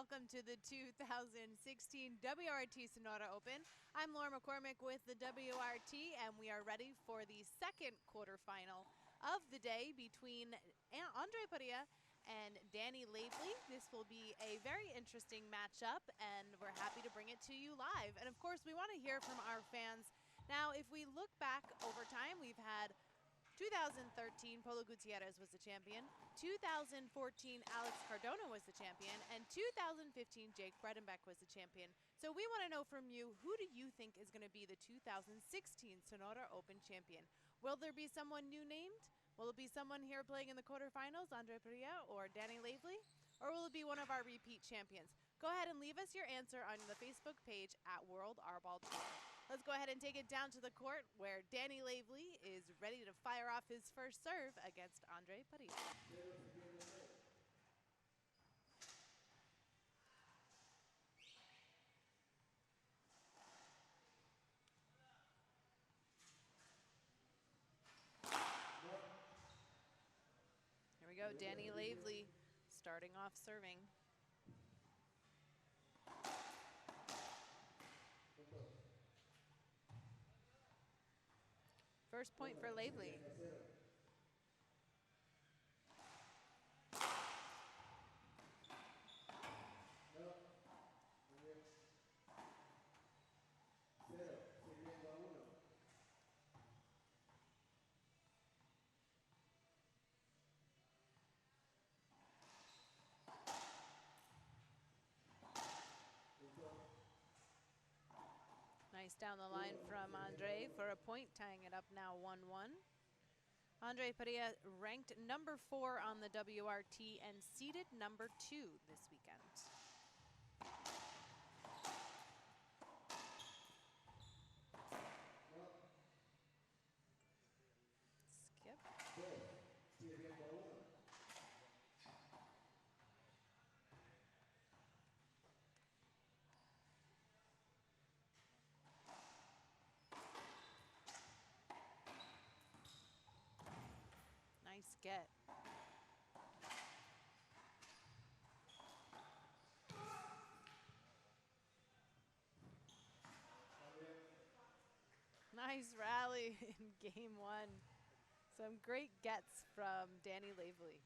welcome to the 2016 WRT Sonora Open. I'm Laura McCormick with the WRT, and we are ready for the second quarterfinal of the day between Andree Parrilla and Danny Lavely. This will be a very interesting matchup, and we're happy to bring it to you live. And of course, we want to hear from our fans. Now, if we look back over time, we've had 2013, Polo Gutierrez was the champion. 2014, Alex Cardona was the champion. And 2015, Jake Bredenbeck was the champion. So we want to know from you, who do you think is going to be the 2016 Sonora Open champion? Will there be someone new named? Will it be someone here playing in the quarterfinals, Andree Parrilla or Danny Lavely? Or will it be one of our repeat champions? Go ahead and leave us your answer on the Facebook page at World R-Ball Tour. Let's go ahead and take it down to the court where Danny Lavely is ready to fire off his first serve against Andree Parrilla. Here we go, Danny Lavely starting off serving. First point for Lavely. Nice down the line from Andree for a point, tying it up now 1-1. Andree Parrilla ranked number 4 on the WRT and seeded number 2 this weekend. Skip. Nice get. Nice rally in game 1. Some great gets from Danny Lavely.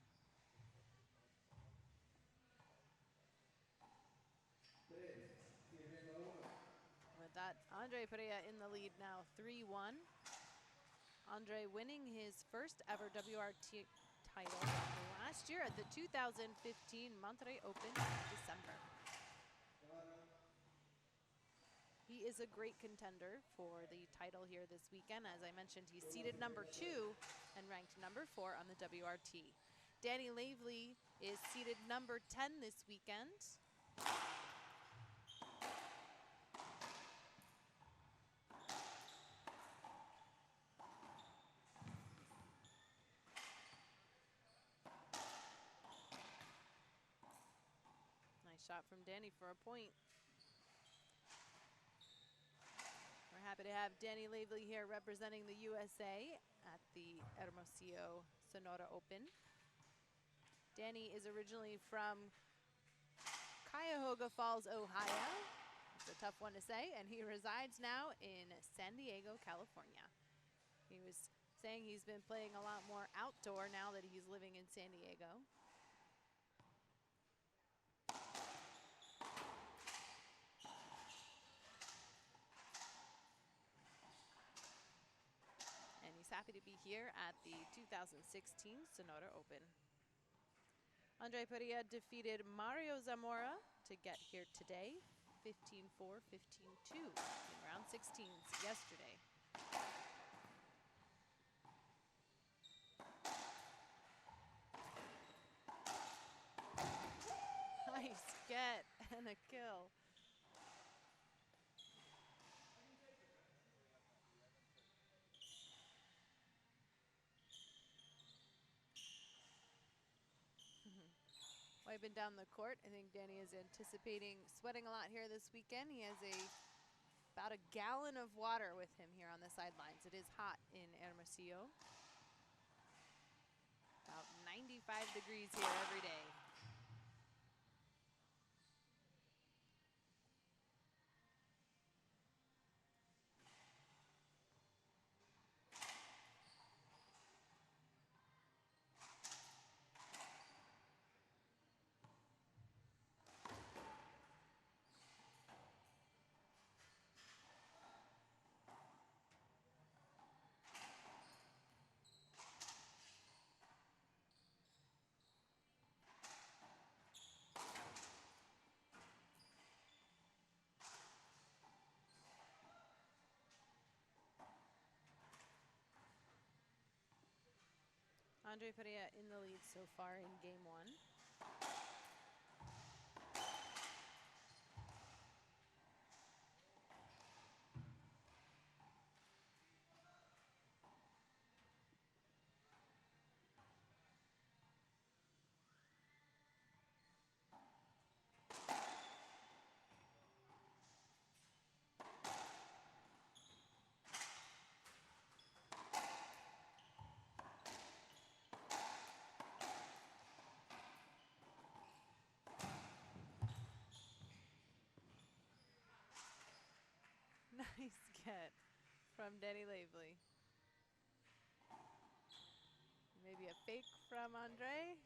With that, Andree Parrilla in the lead now 3-1. Andree winning his first ever WRT title last year at the 2015 Monterrey Open in December. He is a great contender for the title here this weekend. As I mentioned, he's seeded number 2 and ranked number 4 on the WRT. Danny Lavely is seeded number 10 this weekend. Nice shot from Danny for a point. We're happy to have Danny Lavely here representing the USA at the Hermosillo Sonora Open. Danny is originally from Cuyahoga Falls, Ohio. It's a tough one to say, and he resides now in San Diego, California. He was saying he's been playing a lot more outdoor now that he's living in San Diego. And he's happy to be here at the 2016 Sonora Open. Andree Parrilla defeated Mario Zamora to get here today, 15-4, 15-2 in round 16s yesterday. Nice get and a kill. Wiping down the court, I think Danny is anticipating sweating a lot here this weekend. He has about a gallon of water with him here on the sidelines. It is hot in Hermosillo. About 95 degrees here every day. Andree Parrilla in the lead so far in game one. Nice get from Danny Lavely. Maybe a fake from Andree.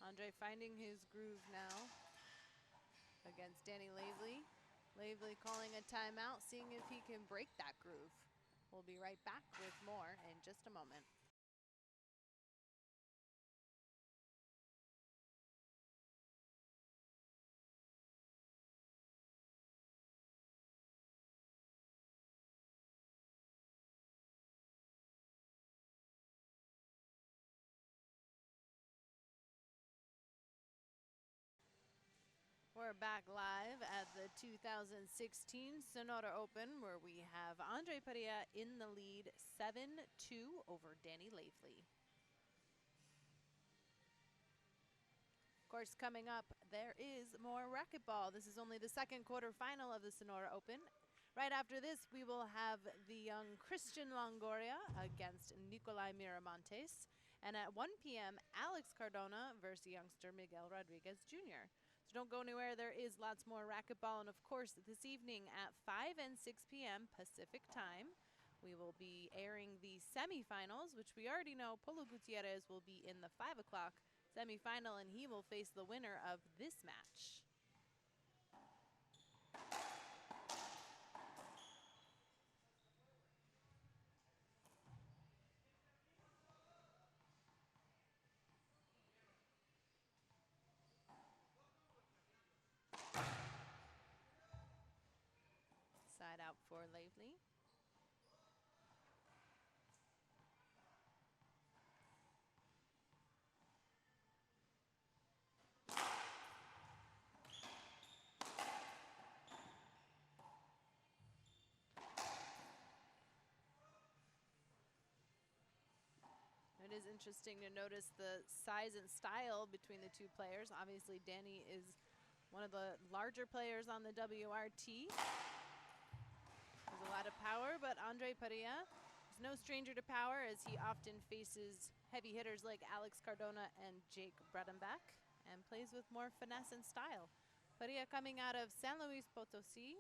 Andree finding his groove now against Danny Lavely. Lavely calling a timeout, seeing if he can break that groove. We'll be right back with more in just a moment. We're back live at the 2016 Sonora Open, where we have Andree Parrilla in the lead 7-2 over Danny Lavely. Of course, coming up, there is more racquetball. This is only the second quarterfinal of the Sonora Open. Right after this, we will have the young Christian Longoria against Nicolai Miramontes. And at 1 p.m., Alex Cardona versus youngster Miguel Rodriguez Jr. So don't go anywhere. There is lots more racquetball. And, of course, this evening at 5 and 6 p.m. Pacific time, we will be airing the semifinals, which we already know Polo Gutierrez will be in the 5 o'clock semifinal, and he will face the winner of this match. Side out for Lavely. It is interesting to notice the size and style between the two players. Obviously, Danny is one of the larger players on the WRT. Has a lot of power, but Andree Parrilla is no stranger to power, as he often faces heavy hitters like Alex Cardona and Jake Bredenbach, and plays with more finesse and style. Parrilla coming out of San Luis Potosí,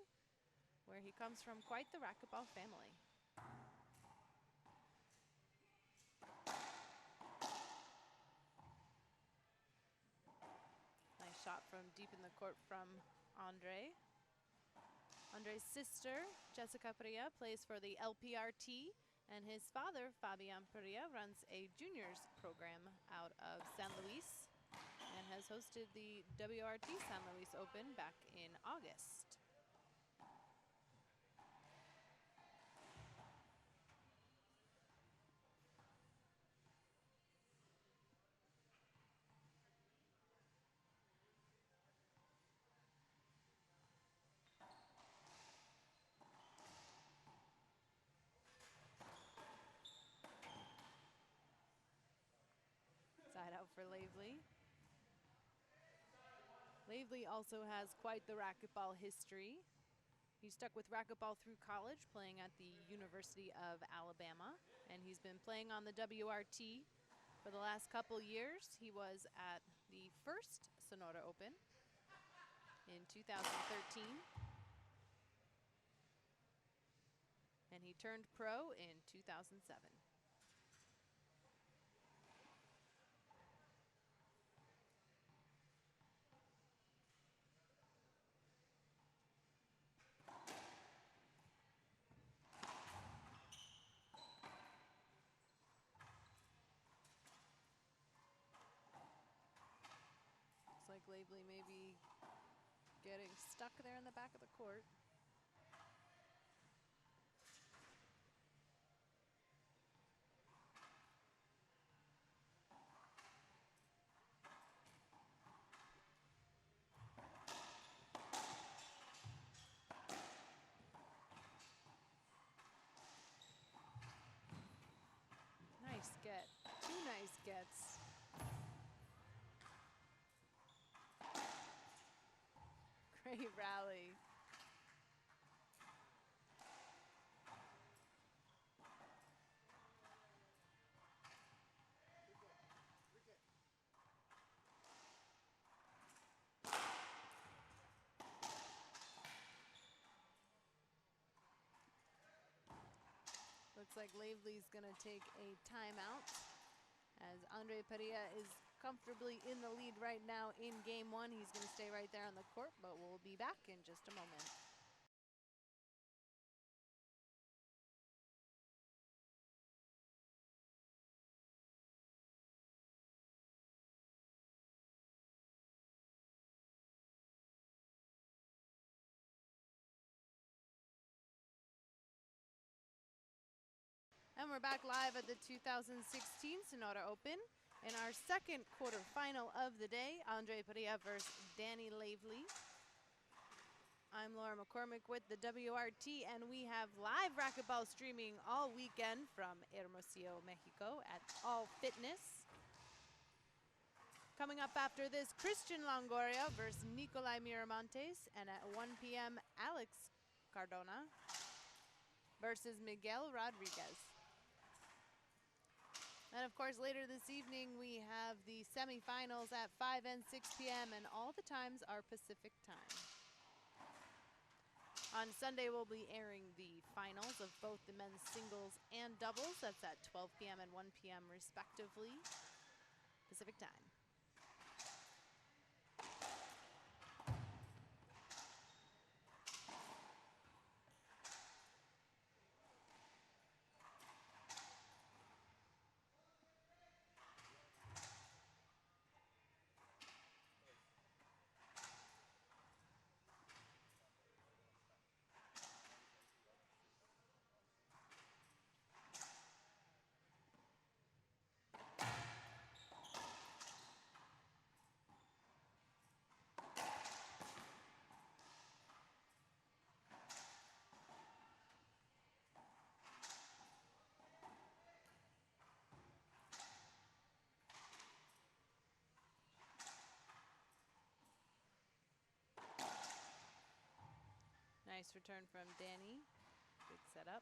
where he comes from quite the racquetball family. Nice shot from deep in the court from Andree. Andree's sister, Jessica Parrilla, plays for the LPRT, and his father, Fabian Parrilla, runs a juniors program out of San Luis and has hosted the WRT San Luis Open back in August. Side out for Lavely. Lavely also has quite the racquetball history. He stuck with racquetball through college, playing at the University of Alabama, and he's been playing on the WRT for the last couple years. He was at the first Sonora Open in 2013, and he turned pro in 2007. like Lavely maybe getting stuck there in the back of the court. Nice get. 2 nice gets. Great rally. Looks like Lavely's going to take a timeout as Andree Parrilla is comfortably in the lead right now in game 1. He's going to stay right there on the court, but we'll be back in just a moment. And we're back live at the 2016 Sonora Open in our second quarterfinal of the day, Andree Parrilla versus Danny Lavely. I'm Laura McCormick with the WRT, and we have live racquetball streaming all weekend from Hermosillo, Mexico at All Fitness. Coming up after this, Christian Longoria versus Nicolai Miramontes, and at 1 p.m., Alex Cardona versus Miguel Rodriguez. And of course, later this evening, we have the semifinals at 5 and 6 p.m., and all the times are Pacific time. On Sunday, we'll be airing the finals of both the men's singles and doubles. That's at 12 p.m. and 1 p.m. respectively, Pacific time. Nice return from Danny. Good setup.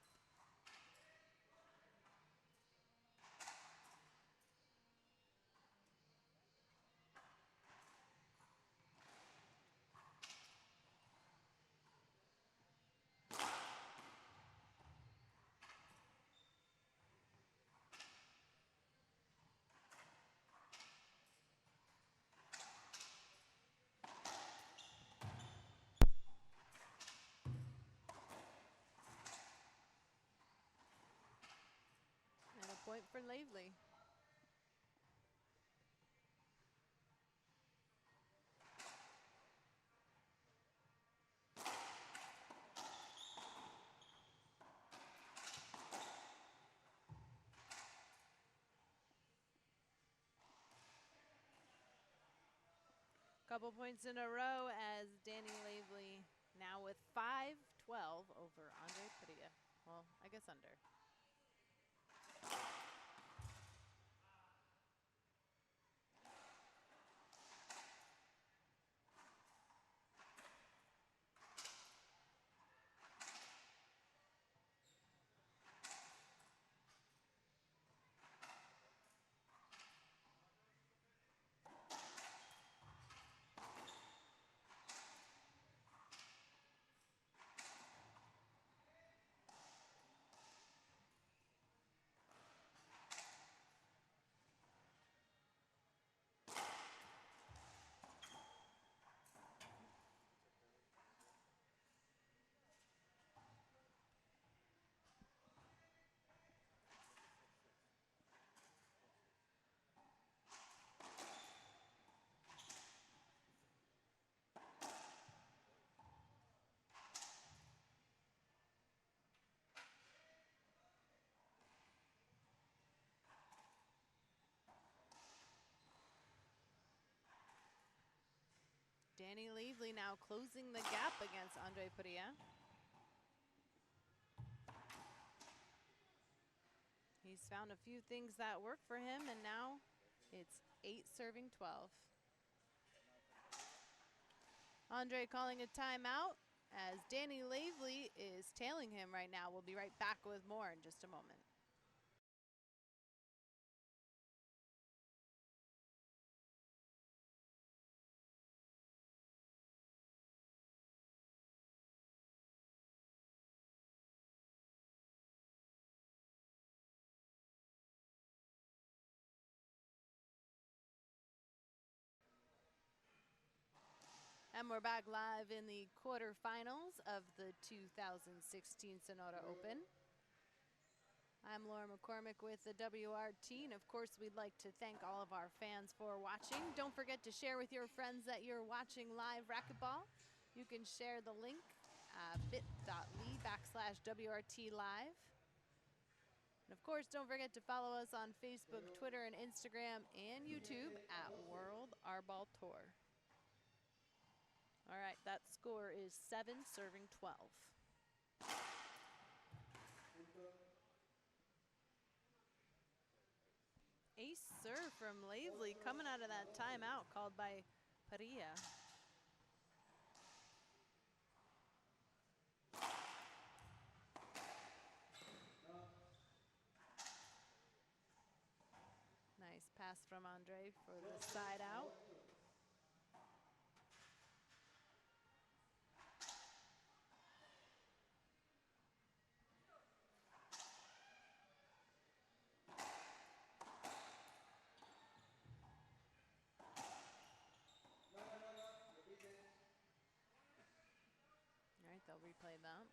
And a point for Lavely. Couple points in a row as Danny Lavely now with 5-12 over Andree Parrilla. Well, I guess under. Danny Lavely now closing the gap against Andree Parrilla. He's found a few things that work for him, and now it's 8 serving 12. Andree calling a timeout as Danny Lavely is tailing him right now. We'll be right back with more in just a moment. And we're back live in the quarterfinals of the 2016 Sonora Open. I'm Laura McCormick with the WRT, and of course we'd like to thank all of our fans for watching. Don't forget to share with your friends that you're watching live racquetball. You can share the link, bit.ly/WRT live. And of course, don't forget to follow us on Facebook, Twitter, and Instagram, and YouTube at World Arball Tour. All right, that score is 7 serving 12. Ace serve from Lavely coming out of that timeout called by Parrilla. Nice pass from Andree for the side out. All right, they'll replay that.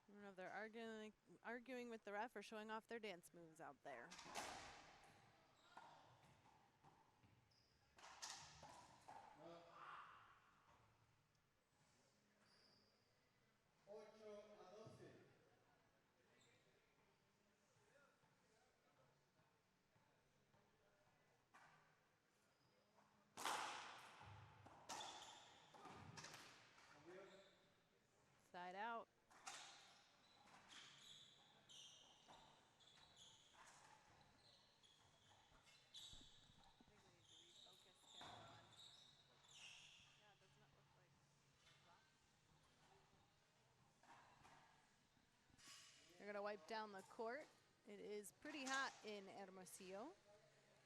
I don't know if they're arguing with the ref or showing off their dance moves out there. Side out. They're going to wipe down the court. It is pretty hot in Hermosillo.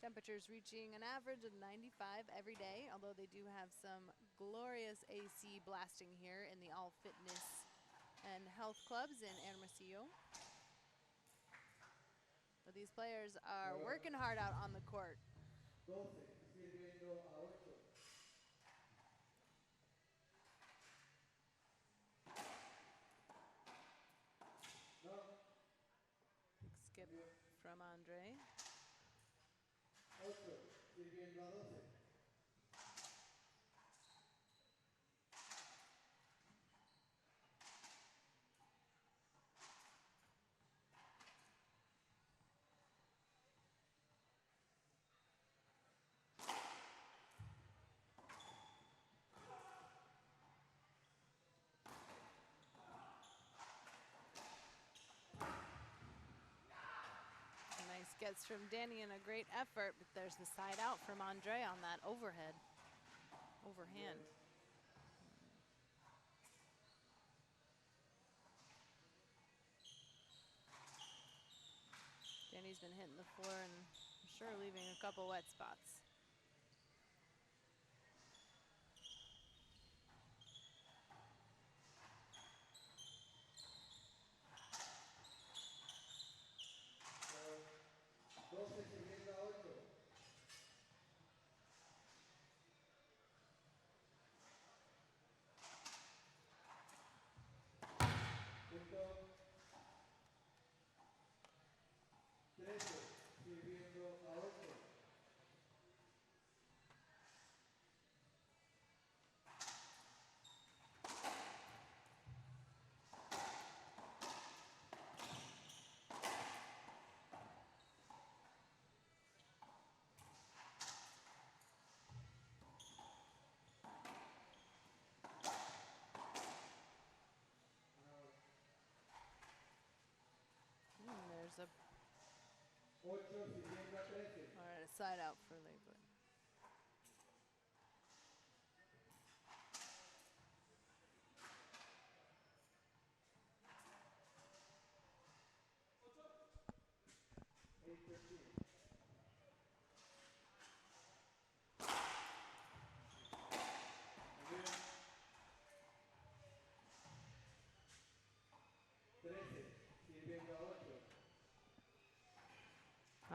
Temperatures reaching an average of 95 every day, although they do have some glorious AC blasting here in the All Fitness and Health clubs in Hermosillo. But these players are working hard out on the court. Skip from Andree. Nice gets from Danny and a great effort, but there's the side out from Andree on that overhand. Danny's been hitting the floor and I'm sure leaving a couple wet spots. All right, a side out for Lavely.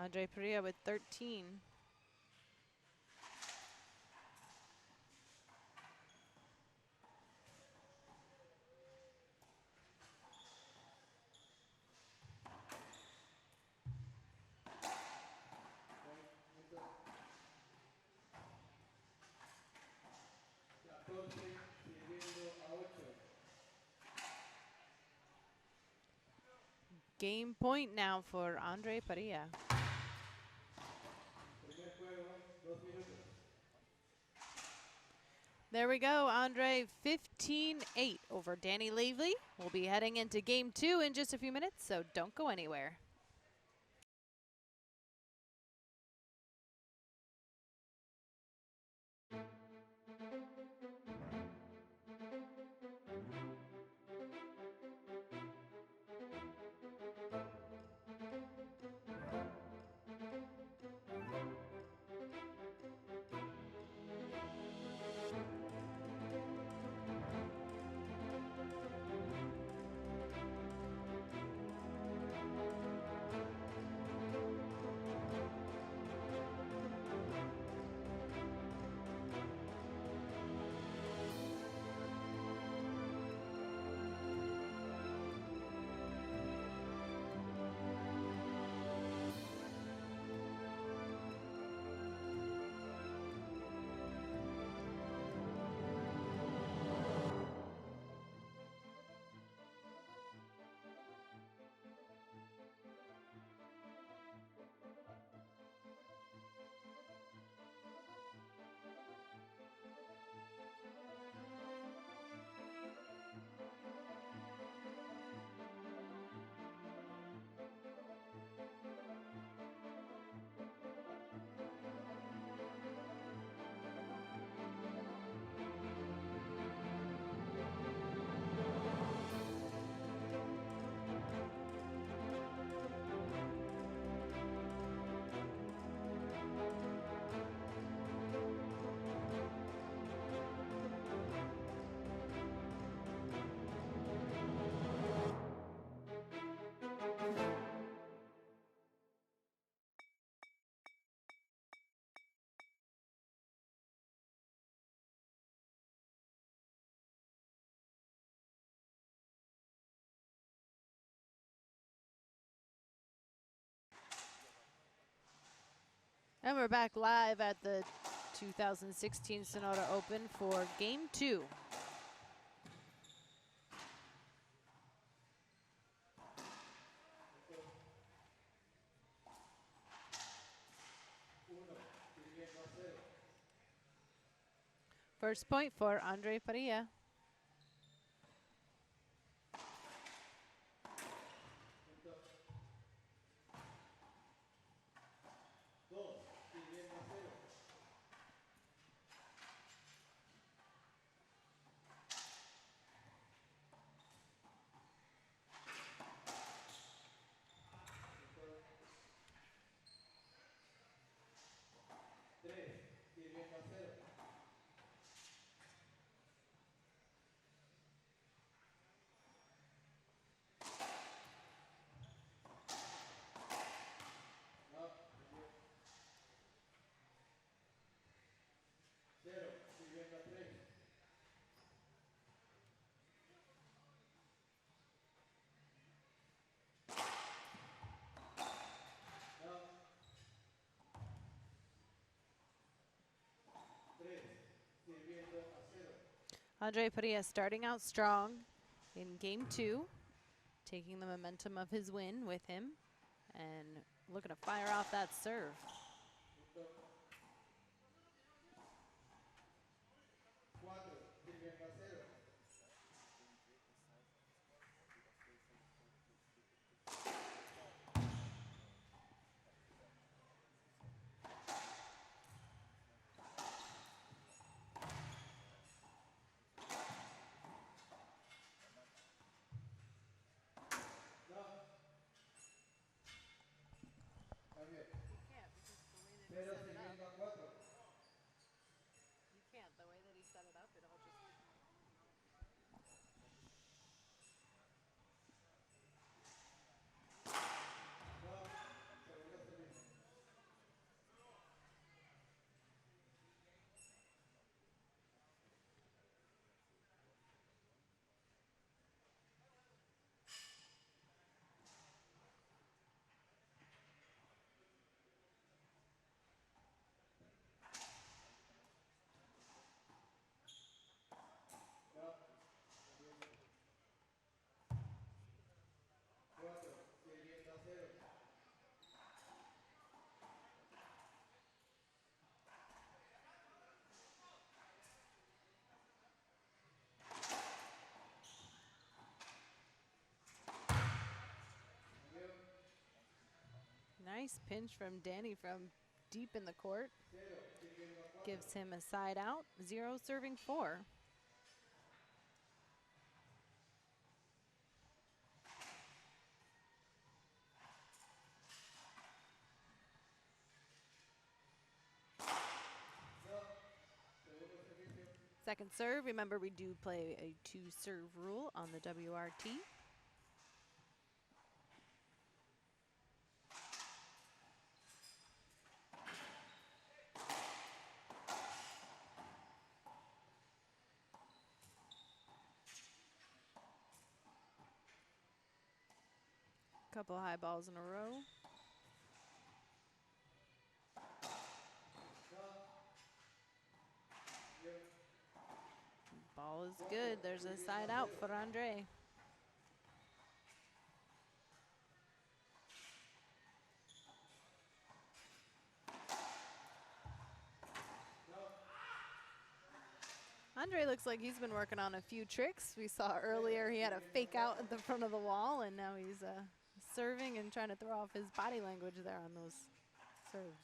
Andree Parrilla with 13. Game point now for Andree Parrilla. There we go, Andree 15-8 over Danny Lavely. We'll be heading into game 2 in just a few minutes, so don't go anywhere. And we're back live at the 2016 Sonora Open for game 2. First point for Andree Parrilla. Andree Parrilla starting out strong in game 2, taking the momentum of his win with him and looking to fire off that serve. set it up. You can't. The way that he set it up, it'll just... Nice pinch from Danny from deep in the court. Gives him a side out. 0 serving 4. Second serve. Remember, we do play a 2-serve rule on the WRT. Couple high balls in a row. Ball is good. There's a side out for Andree. Andree looks like he's been working on a few tricks. We saw earlier he had a fake out at the front of the wall, and now he's serving and trying to throw off his body language there on those serves.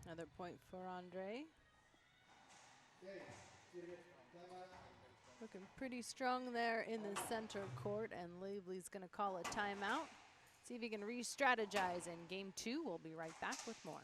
Another point for Andree. Looking pretty strong there in the center court, and Lavely's going to call a timeout. See if he can re-strategize in game 2. We'll be right back with more.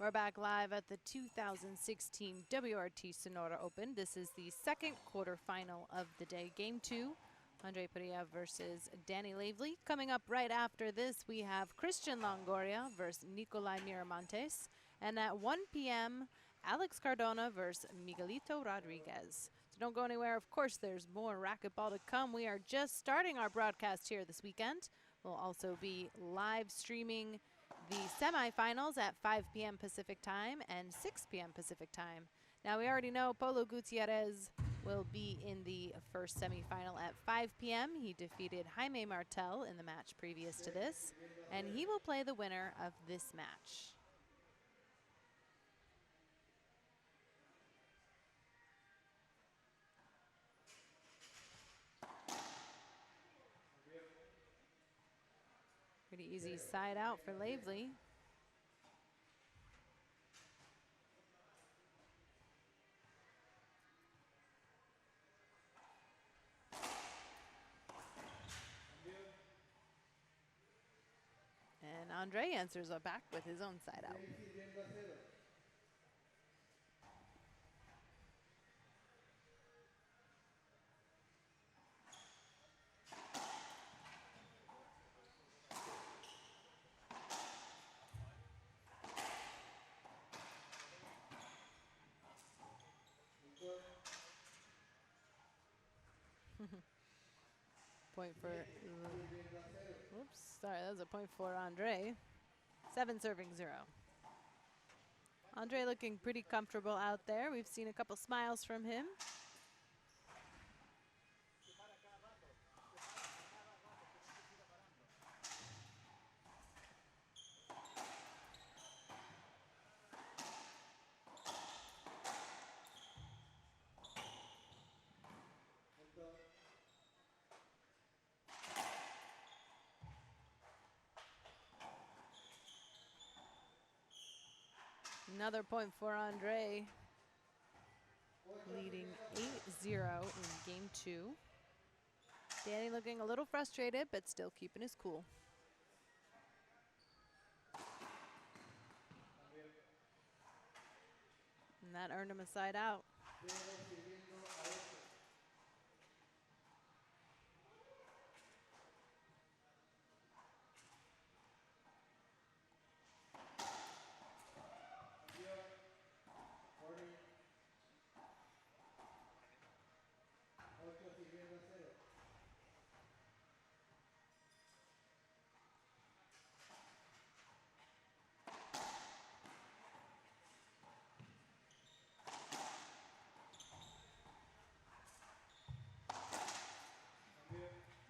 We're back live at the 2016 WRT Sonora Open. This is the second quarterfinal of the day, game 2. Andree Parrilla versus Danny Lavely. Coming up right after this, we have Christian Longoria versus Nicolai Miramontes. And at 1 p.m., Alex Cardona versus Miguelito Rodriguez. So don't go anywhere. Of course, there's more racquetball to come. We are just starting our broadcast here this weekend. We'll also be live streaming the semifinals at 5 p.m. Pacific time and 6 p.m. Pacific time. Now, we already know Polo Gutierrez will be in the first semifinal at 5 p.m. He defeated Jaime Martel in the match previous to this, and he will play the winner of this match. Pretty easy side out for Lavely. And Andree answers back with his own side out. Point for, oops, sorry, that was a point for Andree. 7 serving 0. Andree looking pretty comfortable out there. We've seen a couple smiles from him. Another point for Andree, leading 8-0 in game 2. Danny looking a little frustrated, but still keeping his cool. And that earned him a side out.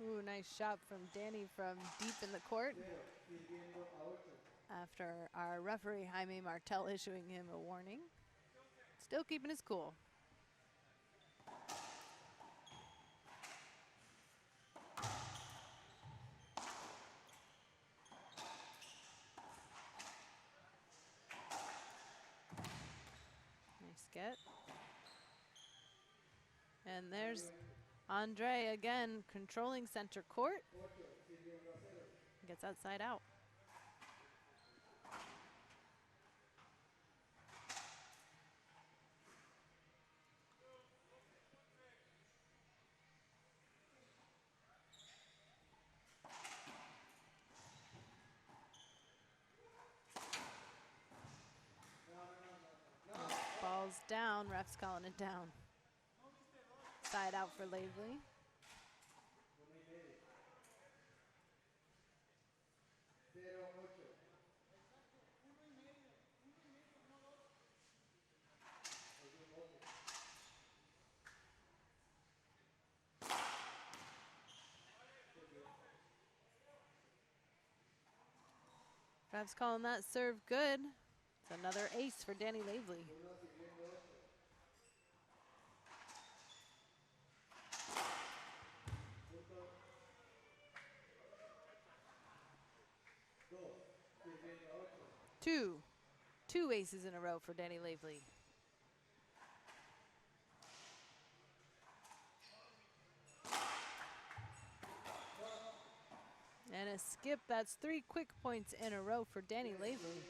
Ooh, nice shot from Danny from deep in the court. After our referee, Jaime Martel, issuing him a warning. Still keeping his cool. Nice get. And there's Andree again controlling center court. Gets outside out. Ball's down, ref's calling it down. Side out for Lavely. Ref's calling that serve good. It's another ace for Danny Lavely. Two aces in a row for Danny Lavely. And a skip, that's 3 quick points in a row for Danny Lavely.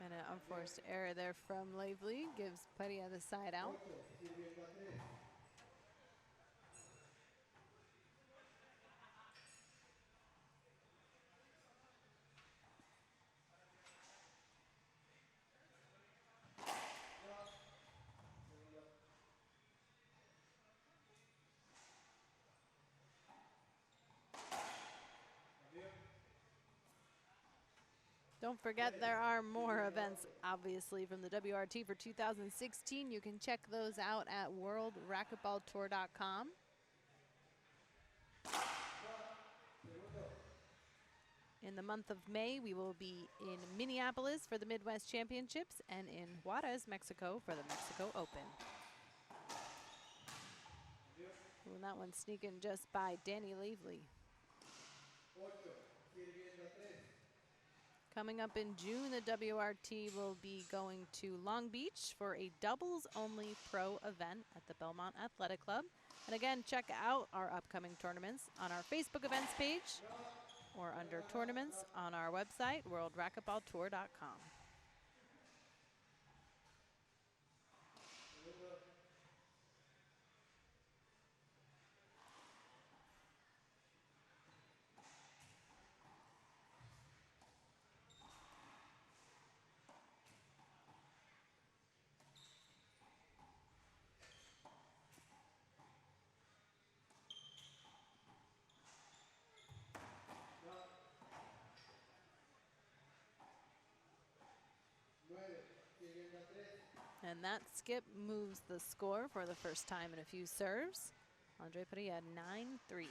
And an unforced error there from Lavely gives Parrilla the side out. Don't forget there are more events, obviously, from the WRT for 2016. You can check those out at worldracquetballtour.com. In the month of May, we will be in Minneapolis for the Midwest Championships and in Juarez, Mexico for the Mexico Open. And that one sneaking just by Danny Lavely. Coming up in June, the WRT will be going to Long Beach for a doubles-only pro event at the Belmont Athletic Club. And again, check out our upcoming tournaments on our Facebook events page or under tournaments on our website, worldracquetballtour.com. And that skip moves the score for the first time in a few serves. Andree Parrilla 9-3.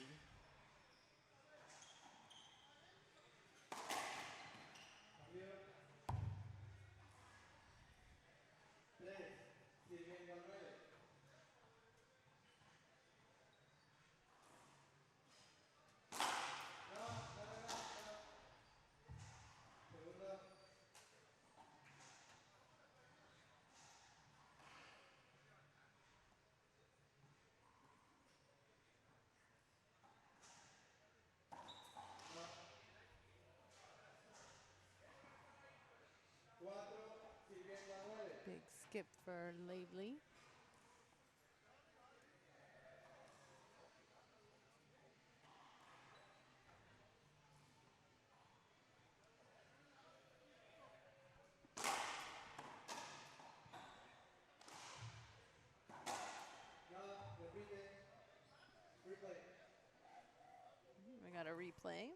Big skip for Lavely. We got a replay.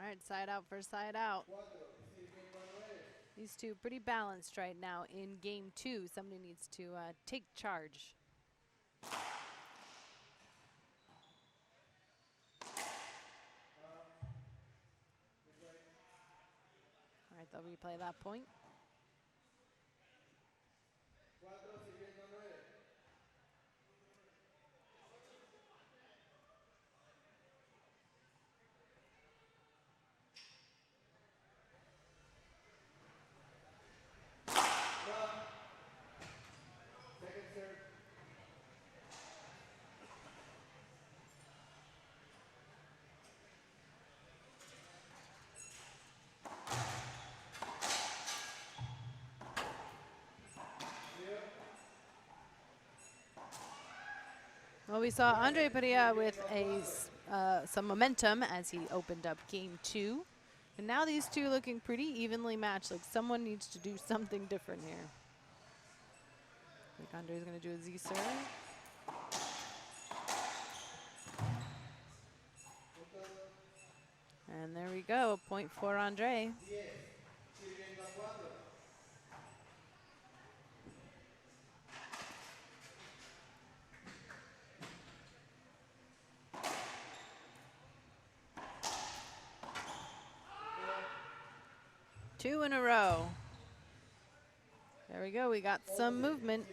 All right, side out for side out. These two pretty balanced right now in game two. Somebody needs to take charge. All right, they'll replay that point. Well, we saw Andree Parrilla with some momentum as he opened up game two. And now these two looking pretty evenly matched. Like someone needs to do something different here. I think Andree's going to do a Z serve. And there we go, point for Andree. Two in a row. There we go, we got some movement.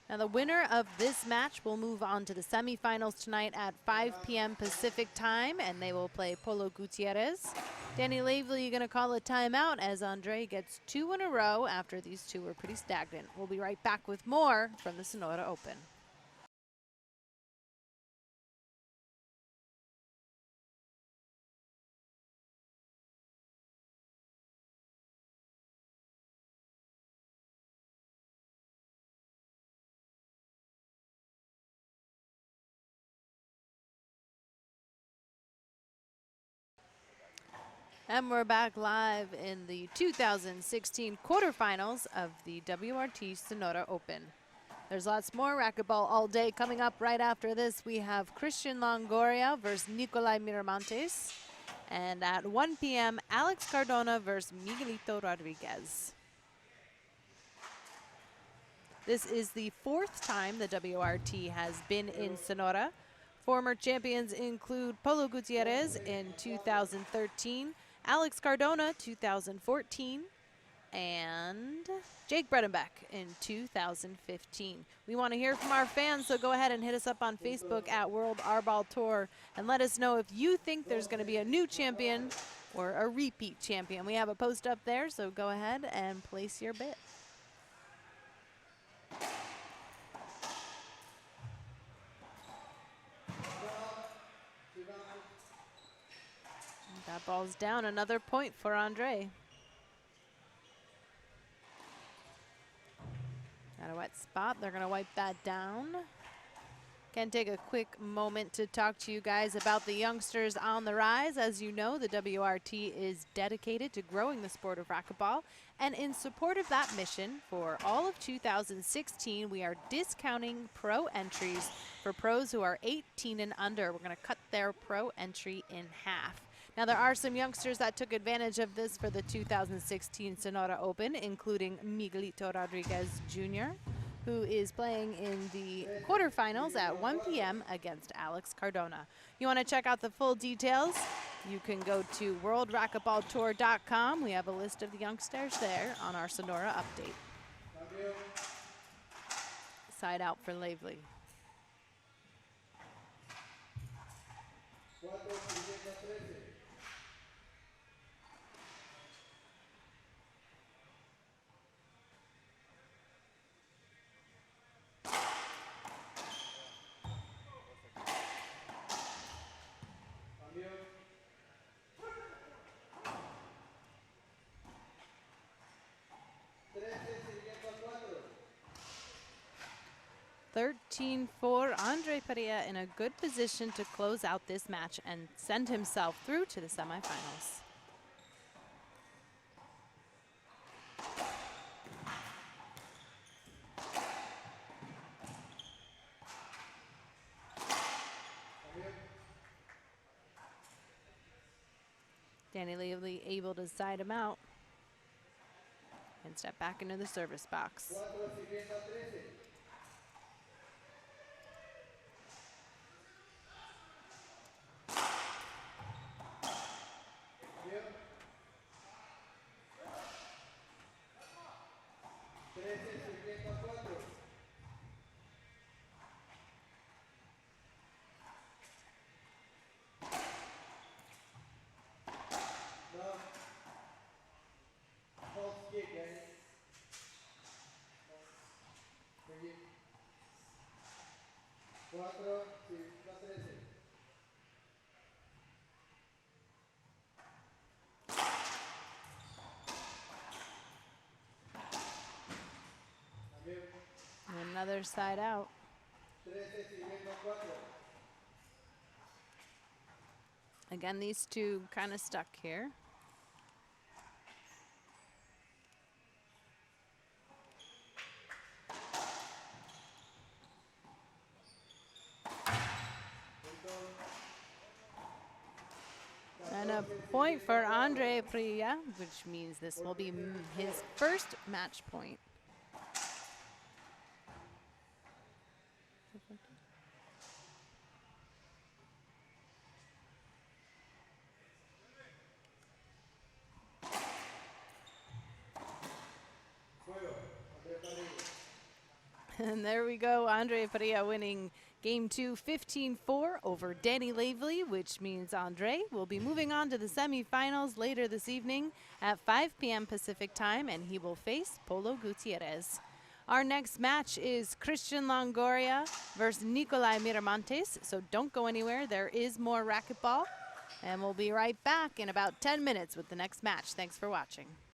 Now the winner of this match will move on to the semifinals tonight at 5 p.m. Pacific time, and they will play Polo Gutierrez. Danny Lavely going to call a timeout as Andree gets two in a row after these two were pretty stagnant. We'll be right back with more from the Sonora Open. And we're back live in the 2016 quarterfinals of the WRT Sonora Open. There's lots more racquetball all day. Coming up right after this, we have Christian Longoria versus Nicolai Miramontes. And at 1 p.m., Alex Cardona versus Miguelito Rodriguez. This is the 4th time the WRT has been in Sonora. Former champions include Polo Gutierrez in 2013, Alex Cardona 2014, and Jake Bredenbeck in 2015. We want to hear from our fans, so go ahead and hit us up on Facebook at World Arball Tour and let us know if you think there's going to be a new champion or a repeat champion. We have a post up there, so go ahead and place your bet. That ball's down. Another point for Andree. Got a wet spot. They're going to wipe that down. Can take a quick moment to talk to you guys about the youngsters on the rise. As you know, the WRT is dedicated to growing the sport of racquetball. And in support of that mission, for all of 2016, we are discounting pro entries for pros who are 18 and under. We're going to cut their pro entry in half. Now, there are some youngsters that took advantage of this for the 2016 Sonora Open, including Miguelito Rodriguez Jr., who is playing in the quarterfinals at 1 p.m. against Alex Cardona. You want to check out the full details? You can go to worldracquetballtour.com. We have a list of the youngsters there on our Sonora update. Side out for Lavely. For Andree Parrilla in a good position to close out this match and send himself through to the semifinals. Danny Lavely able to side him out and step back into the service box. Another side out. Again, these two kind of stuck here. And a point for Andree Parrilla, which means this will be his first match point. And there we go, Andree Parrilla winning Game 2, 15-4 over Danny Lavely, which means Andree will be moving on to the semifinals later this evening at 5 p.m. Pacific time, and he will face Polo Gutierrez. Our next match is Christian Longoria versus Nicolai Miramontes, so don't go anywhere. There is more racquetball, and we'll be right back in about 10 minutes with the next match. Thanks for watching.